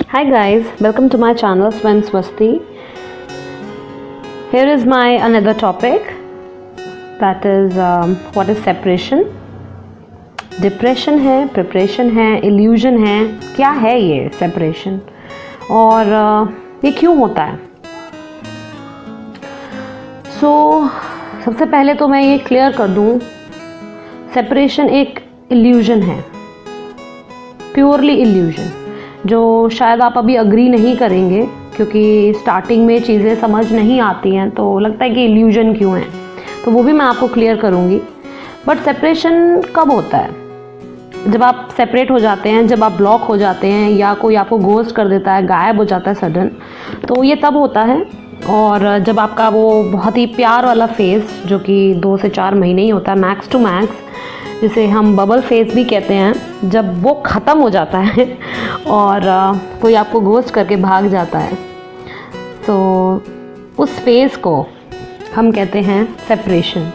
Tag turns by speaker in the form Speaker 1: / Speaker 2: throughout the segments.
Speaker 1: Hi guys, welcome to my channel Swam Swasti. Here is my another topic, that is what is separation. Depression है, preparation है, illusion है, क्या है ये separation और ये क्यों होता है? सबसे पहले तो मैं ये क्लियर कर दूँ, सेपरेशन एक इल्यूजन है, प्योरली इल्यूजन, जो शायद आप अभी अग्री नहीं करेंगे क्योंकि स्टार्टिंग में चीज़ें समझ नहीं आती हैं तो लगता है कि इल्यूजन क्यों है, तो वो भी मैं आपको क्लियर करूँगी। बट सेपरेशन कब होता है? जब आप सेपरेट हो जाते हैं, जब आप ब्लॉक हो जाते हैं या कोई आपको घोस्ट कर देता है, गायब हो जाता है सडन, तो ये तब होता है। और जब आपका वो बहुत ही प्यार वाला फेज़ जो कि 2 से 4 महीने ही होता है मैक्स टू मैक्स, जिसे हम बबल फेज़ भी कहते हैं, जब वो ख़त्म हो जाता है और कोई आपको घोस्ट करके भाग जाता है, तो उस फेज़ को हम कहते हैं सेपरेशन।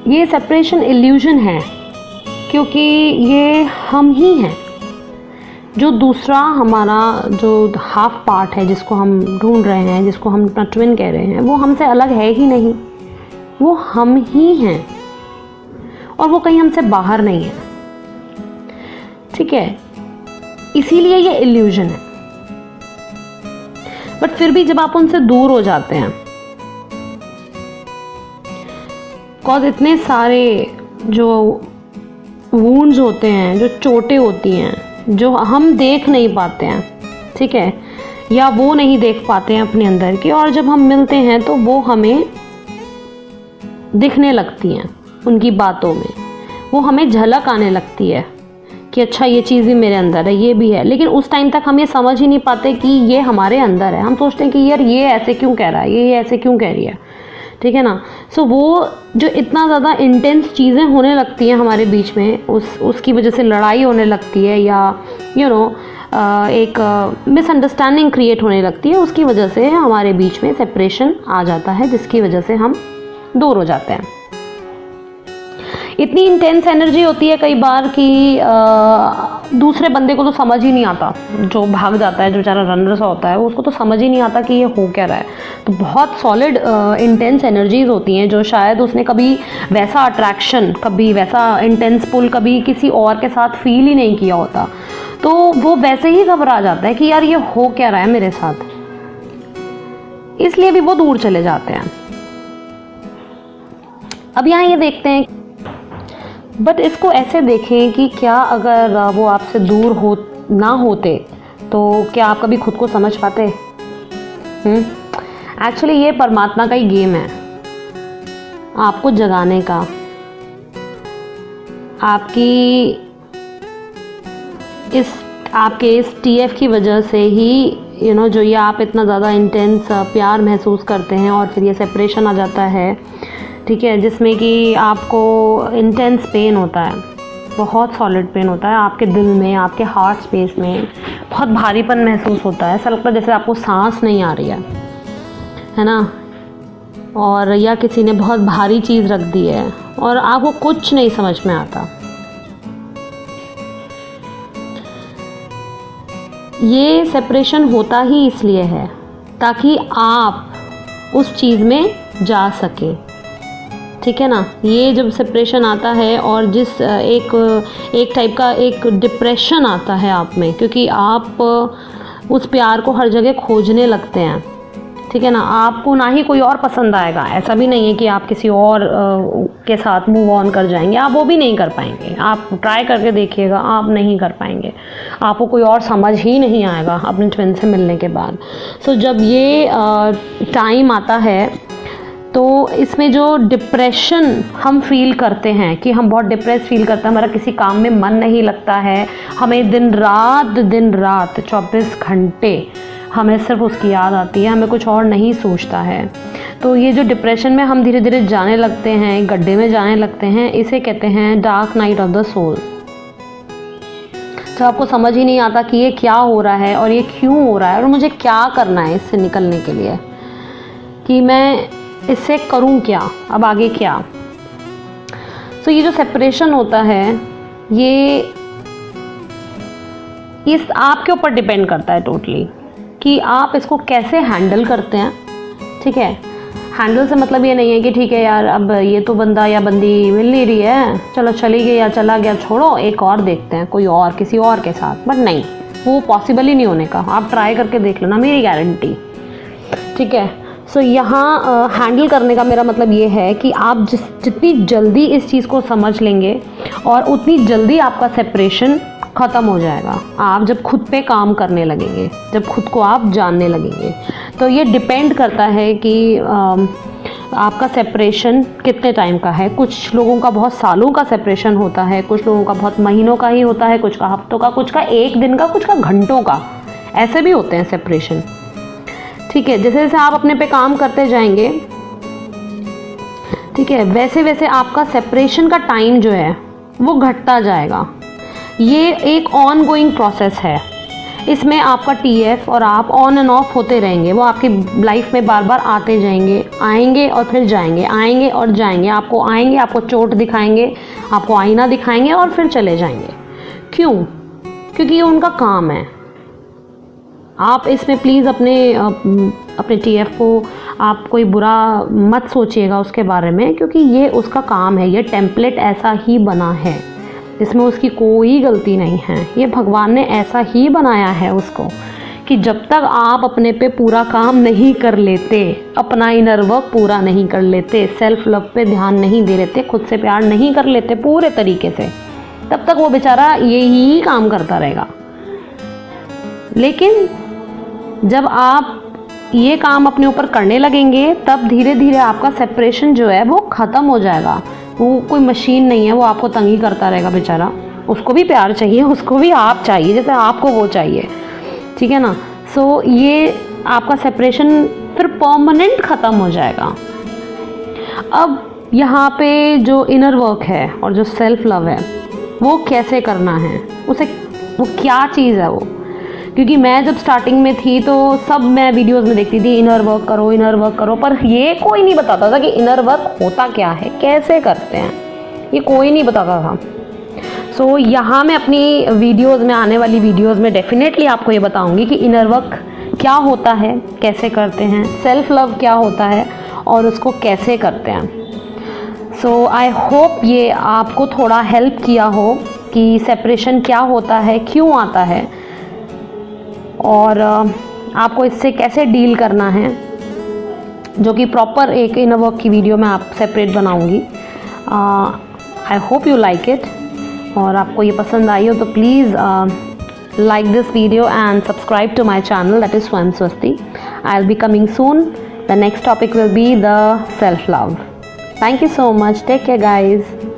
Speaker 1: ये सेपरेशन इल्यूजन है क्योंकि ये हम ही हैं, जो दूसरा हमारा जो हाफ पार्ट है जिसको हम ढूंढ रहे हैं, जिसको हम अपना ट्विन कह रहे हैं, वो हमसे अलग है ही नहीं, वो हम ही हैं और वो कहीं हमसे बाहर नहीं है। ठीक है, इसीलिए ये इल्यूजन है। बट फिर भी जब आप उनसे दूर हो जाते हैं, कॉज इतने सारे जो वुंड्स होते हैं, जो चोटें होती हैं, जो हम देख नहीं पाते हैं, ठीक है, या वो नहीं देख पाते हैं अपने अंदर की, और जब हम मिलते हैं तो वो हमें दिखने लगती हैं उनकी बातों में, वो हमें झलक आने लगती है कि अच्छा ये चीज़ भी मेरे अंदर है, ये भी है। लेकिन उस टाइम तक हम ये समझ ही नहीं पाते कि ये हमारे अंदर है। हम सोचते हैं कि यार ये ऐसे क्यों कह रहा है, ये ऐसे क्यों कह रही है, ठीक है ना। सो वो जो इतना ज़्यादा इंटेंस चीज़ें होने लगती हैं हमारे बीच में, उसकी वजह से लड़ाई होने लगती है या एक मिसअंडरस्टैंडिंग क्रिएट होने लगती है, उसकी वजह से हमारे बीच में सेपरेशन आ जाता है, जिसकी वजह से हम दूर हो जाते हैं। इतनी इंटेंस एनर्जी होती है कई बार कि दूसरे बंदे को तो समझ ही नहीं आता, जो भाग जाता है, जो बेचारा रनर सा होता है, उसको तो समझ ही नहीं आता कि ये हो क्या रहा है। तो बहुत सॉलिड इंटेंस एनर्जीज होती हैं जो शायद उसने कभी वैसा अट्रैक्शन, कभी वैसा इंटेंस पुल कभी किसी और के साथ फील ही नहीं किया होता, तो वो वैसे ही घबरा जाता है कि यार ये हो क्या रहा है मेरे साथ, इसलिए भी वो दूर चले जाते हैं। अब यहाँ ये देखते हैं, बट इसको ऐसे देखें कि क्या अगर वो आपसे दूर ना होते तो क्या आप कभी खुद को समझ पाते? एक्चुअली ये परमात्मा का ही गेम है, आपको जगाने का। आपके इस TF की वजह से ही जो ये आप इतना ज़्यादा इंटेंस प्यार महसूस करते हैं और फिर ये सेपरेशन आ जाता है, ठीक है, जिसमें कि आपको इंटेंस पेन होता है, बहुत सॉलिड पेन होता है आपके दिल में, आपके हार्ट स्पेस में बहुत भारीपन महसूस होता है। ऐसा लगता है जैसे आपको सांस नहीं आ रही है ना, और या किसी ने बहुत भारी चीज़ रख दी है और आपको कुछ नहीं समझ में आता। ये सेपरेशन होता ही इसलिए है ताकि आप उस चीज़ में जा सके, ठीक है ना। ये जब सेपरेशन आता है और जिस एक टाइप का एक डिप्रेशन आता है आप में, क्योंकि आप उस प्यार को हर जगह खोजने लगते हैं, ठीक है ना। आपको ना ही कोई और पसंद आएगा, ऐसा भी नहीं है कि आप किसी और के साथ मूव ऑन कर जाएंगे, आप वो भी नहीं कर पाएंगे। आप ट्राई करके देखिएगा, आप नहीं कर पाएंगे, आपको कोई और समझ ही नहीं आएगा अपने ट्विन से मिलने के बाद। सो जब ये टाइम आता है तो इसमें जो डिप्रेशन हम फील करते हैं कि हम बहुत डिप्रेस फील करते हैं, हमारा किसी काम में मन नहीं लगता है, हमें दिन रात 24 घंटे हमें सिर्फ उसकी याद आती है, हमें कुछ और नहीं सोचता है। तो ये जो डिप्रेशन में हम धीरे धीरे जाने लगते हैं, गड्ढे में जाने लगते हैं, इसे कहते हैं dark night of the soul. तो आपको समझ ही नहीं आता कि ये क्या हो रहा है और ये क्यों हो रहा है और मुझे क्या करना है इससे निकलने के लिए, कि मैं इससे करूं क्या, अब आगे क्या। तो ये जो सेपरेशन होता है, ये इस आपके ऊपर डिपेंड करता है टोटली कि आप इसको कैसे हैंडल करते हैं। ठीक है, हैंडल से मतलब ये नहीं है कि ठीक है यार अब ये तो बंदा या बंदी मिल नहीं रही है, चलो चली गई या चला गया, छोड़ो एक और देखते हैं कोई और किसी और के साथ। बट नहीं, वो पॉसिबल ही नहीं होने का। आप ट्राई करके देख लो ना, मेरी गारंटी। ठीक है, सो यहाँ हैंडल करने का मेरा मतलब ये है कि आप जितनी जल्दी इस चीज़ को समझ लेंगे और उतनी जल्दी आपका सेपरेशन ख़त्म हो जाएगा। आप जब खुद पे काम करने लगेंगे, जब खुद को आप जानने लगेंगे, तो ये डिपेंड करता है कि आपका सेपरेशन कितने टाइम का है। कुछ लोगों का बहुत सालों का सेपरेशन होता है, कुछ लोगों का बहुत महीनों का ही होता है, कुछ का हफ्तों का, कुछ का एक दिन का, कुछ का घंटों का, ऐसे भी होते हैं सेपरेशन। ठीक है, जैसे जैसे आप अपने पे काम करते जाएंगे, ठीक है, वैसे वैसे आपका सेपरेशन का टाइम जो है वो घटता जाएगा। ये एक ऑन गोइंग प्रोसेस है। इसमें आपका टीएफ और आप ऑन एंड ऑफ होते रहेंगे। वो आपकी लाइफ में बार बार आते जाएंगे, आएंगे और फिर जाएंगे, आएंगे और जाएंगे। आपको आएंगे, आपको चोट दिखाएंगे, आपको आईना दिखाएंगे और फिर चले जाएंगे। क्यों? क्योंकि ये उनका काम है। आप इसमें प्लीज़ अपने टीएफ को आप कोई बुरा मत सोचिएगा उसके बारे में, क्योंकि ये उसका काम है। ये टेम्पलेट ऐसा ही बना है, इसमें उसकी कोई गलती नहीं है। ये भगवान ने ऐसा ही बनाया है उसको कि जब तक आप अपने पे पूरा काम नहीं कर लेते, अपना इनर वर्क पूरा नहीं कर लेते, सेल्फ लव पे ध्यान नहीं दे लेते, खुद से प्यार नहीं कर लेते पूरे तरीके से, तब तक वो बेचारा यही काम करता रहेगा। लेकिन जब आप ये काम अपने ऊपर करने लगेंगे, तब धीरे धीरे आपका सेपरेशन जो है वो ख़त्म हो जाएगा। वो कोई मशीन नहीं है, वो आपको तंग ही करता रहेगा बेचारा। उसको भी प्यार चाहिए, उसको भी आप चाहिए जैसे आपको वो चाहिए। ठीक है ना? सो ये आपका सेपरेशन फिर परमानेंट ख़त्म हो जाएगा। अब यहाँ पे जो इनर वर्क है और जो सेल्फ लव है वो कैसे करना है, उसे वो क्या चीज़ है वो। क्योंकि मैं जब स्टार्टिंग में थी तो सब मैं वीडियोस में देखती थी इनर वर्क करो, इनर वर्क करो, पर ये कोई नहीं बताता था कि इनर वर्क होता क्या है, कैसे करते हैं, ये कोई नहीं बताता था। सो यहाँ मैं अपनी वीडियोस में, आने वाली वीडियोस में डेफिनेटली आपको ये बताऊंगी कि इनर वर्क क्या होता है, कैसे करते हैं, सेल्फ लव क्या होता है और उसको कैसे करते हैं। सो आई होप ये आपको थोड़ा हेल्प किया हो कि सेपरेशन क्या होता है, क्यों आता है और आपको इससे कैसे डील करना है, जो कि प्रॉपर एक इनर वर्क की वीडियो मैं आप सेपरेट बनाऊंगी। I hope you like it. और आपको ये पसंद आई हो तो please like this video and subscribe to my channel, that is Swam Swasti. I'll be coming soon. The next topic will be the self love. Thank you so much. Take care guys.